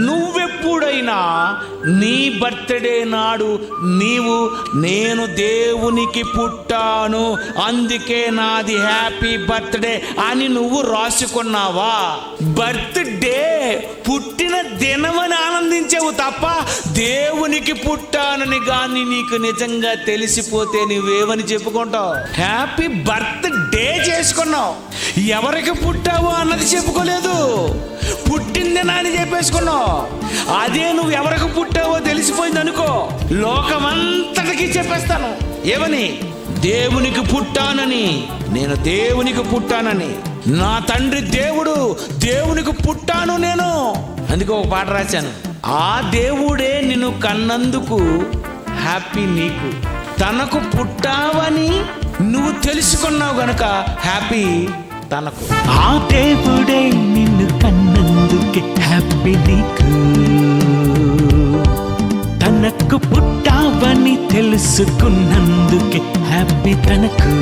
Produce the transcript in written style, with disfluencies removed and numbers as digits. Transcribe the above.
నువ్వెప్పుడైనా నీ బర్త్డే నాడు నేను దేవునికి పుట్టాను అందుకే నాది హ్యాపీ బర్త్డే అని నువ్వు రాసుకున్నావా? బర్త్డే పుట్టిన దినమని ఆనందించావు తప్ప దేవునికి పుట్టానని కానీ నీకు నిజంగా తెలిసిపోతే నువ్వేమని చెప్పుకుంటావు? హ్యాపీ బర్త్డే చేసుకున్నావు. ఎవరికి పుట్టావు అన్నది చెప్పుకోలేదు, పుట్టిందేనా అని చెప్పేసుకున్నావు. అదే నువ్వు ఎవరికి పుట్టావో తెలిసిపోయింది అనుకో, లోకమంతటికి చెప్పేస్తాను ఏమని? దేవునికి పుట్టానని, నేను దేవునికి పుట్టానని, నా తండ్రి దేవుడు, దేవునికి పుట్టాను నేను. అందుకే ఒక పాట రాశాను, ఆ దేవుడే నిన్ను కన్నందుకు హ్యాపీ నీకు, తనకు పుట్టావని నువ్వు తెలుసుకున్నావు గనుక హ్యాపీ తనకు. ఆ దేవుడే నిన్ను కన్నందుకే హ్యాపీ నీకు, తనకు పుట్టావని తెలుసుకున్నందుకే హ్యాపీ తనకు.